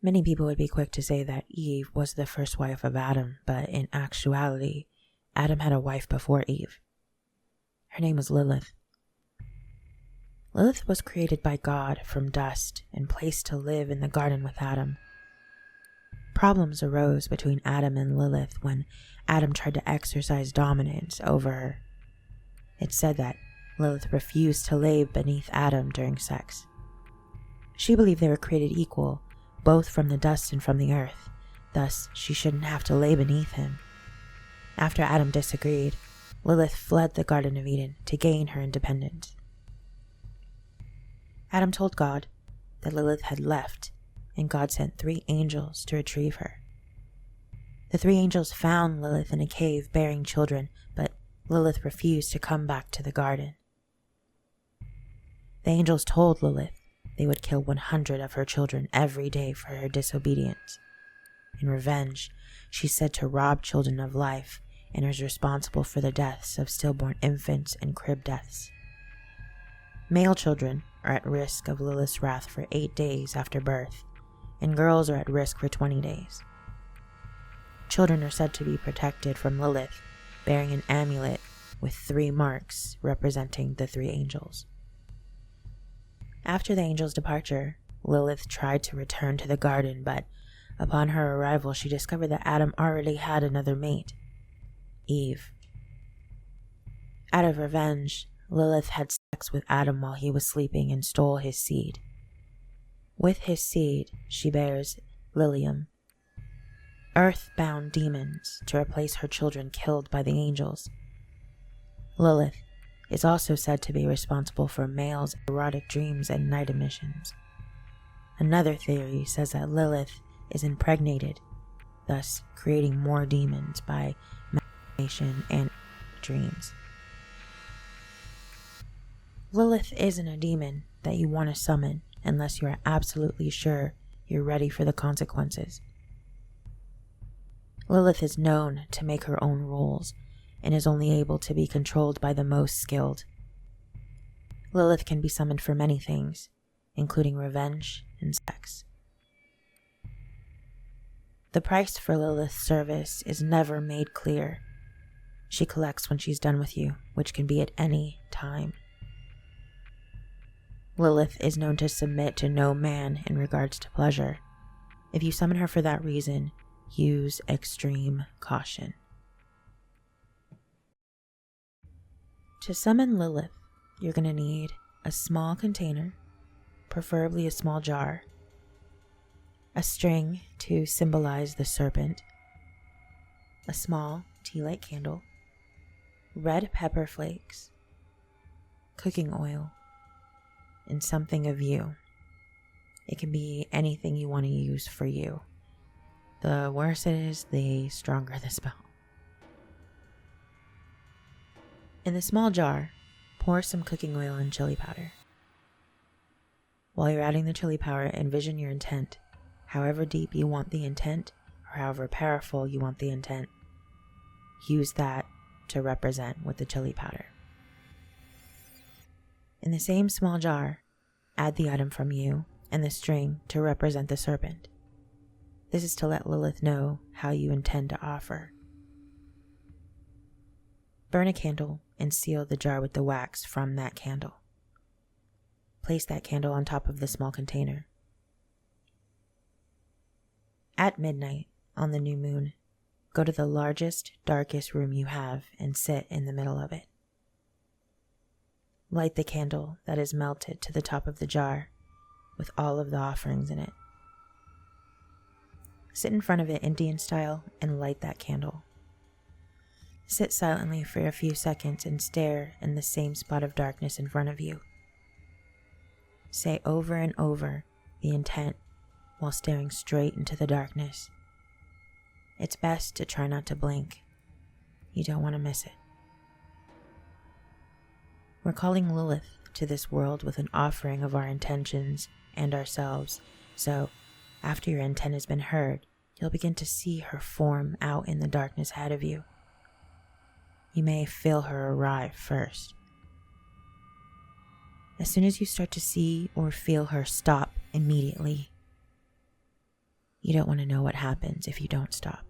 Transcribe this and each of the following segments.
Many people would be quick to say that Eve was the first wife of Adam, but in actuality, Adam had a wife before Eve. Her name was Lilith. Lilith was created by God from dust and placed to live in the garden with Adam. Problems arose between Adam and Lilith when Adam tried to exercise dominance over her. It's said that Lilith refused to lay beneath Adam during sex. She believed they were created equal, both from the dust and from the earth, thus she shouldn't have to lay beneath him. After Adam disagreed, Lilith fled the Garden of Eden to gain her independence. Adam told God that Lilith had left, and God sent 3 angels to retrieve her. The 3 angels found Lilith in a cave bearing children, but Lilith refused to come back to the garden. The angels told Lilith they would kill 100 of her children every day for her disobedience. In revenge, she's said to rob children of life and is responsible for the deaths of stillborn infants and crib deaths. Male children are at risk of Lilith's wrath for 8 days after birth, and girls are at risk for 20 days. Children are said to be protected from Lilith, bearing an amulet with 3 marks representing the 3 angels. After the angels' departure, Lilith tried to return to the garden, but upon her arrival she discovered that Adam already had another mate, Eve. Out of revenge, Lilith had sex with Adam while he was sleeping and stole his seed. With his seed, she bears Lilium, earth-bound demons to replace her children killed by the angels. Lilith is also said to be responsible for males' erotic dreams and night emissions. Another theory says that Lilith is impregnated, thus creating more demons by imagination and dreams. Lilith isn't a demon that you want to summon unless you are absolutely sure you're ready for the consequences. Lilith is known to make her own rules and is only able to be controlled by the most skilled. Lilith can be summoned for many things, including revenge and sex. The price for Lilith's service is never made clear. She collects when she's done with you, which can be at any time. Lilith is known to submit to no man in regards to pleasure. If you summon her for that reason, use extreme caution. To summon Lilith, you're going to need a small container, preferably a small jar, a string to symbolize the serpent, a small tea-light candle, red pepper flakes, cooking oil, and something of you. It can be anything you want to use for you. The worse it is, the stronger the spell. In the small jar, pour some cooking oil and chili powder. While you're adding the chili powder, envision your intent. However deep you want the intent, or however powerful you want the intent, use that to represent with the chili powder. In the same small jar, add the item from you and the string to represent the serpent. This is to let Lilith know how you intend to offer. Burn a candle and seal the jar with the wax from that candle. Place that candle on top of the small container. At midnight, on the new moon, go to the largest, darkest room you have and sit in the middle of it. Light the candle that is melted to the top of the jar with all of the offerings in it. Sit in front of it Indian style and light that candle. Sit silently for a few seconds and stare in the same spot of darkness in front of you. Say over and over the intent while staring straight into the darkness. It's best to try not to blink. You don't want to miss it. We're calling Lilith to this world with an offering of our intentions and ourselves, so after your intent has been heard, you'll begin to see her form out in the darkness ahead of you. You may feel her arrive first. As soon as you start to see or feel her, stop immediately. You don't want to know what happens if you don't stop.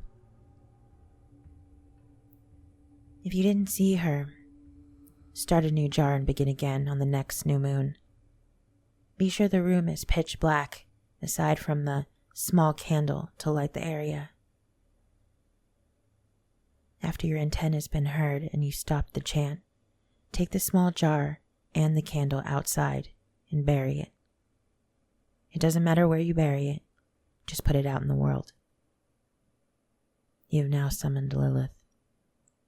If you didn't see her, start a new jar and begin again on the next new moon. Be sure the room is pitch black, aside from the small candle to light the area. After your intent has been heard and you stop the chant, take the small jar and the candle outside and bury it. It doesn't matter where you bury it, just put it out in the world. You have now summoned Lilith.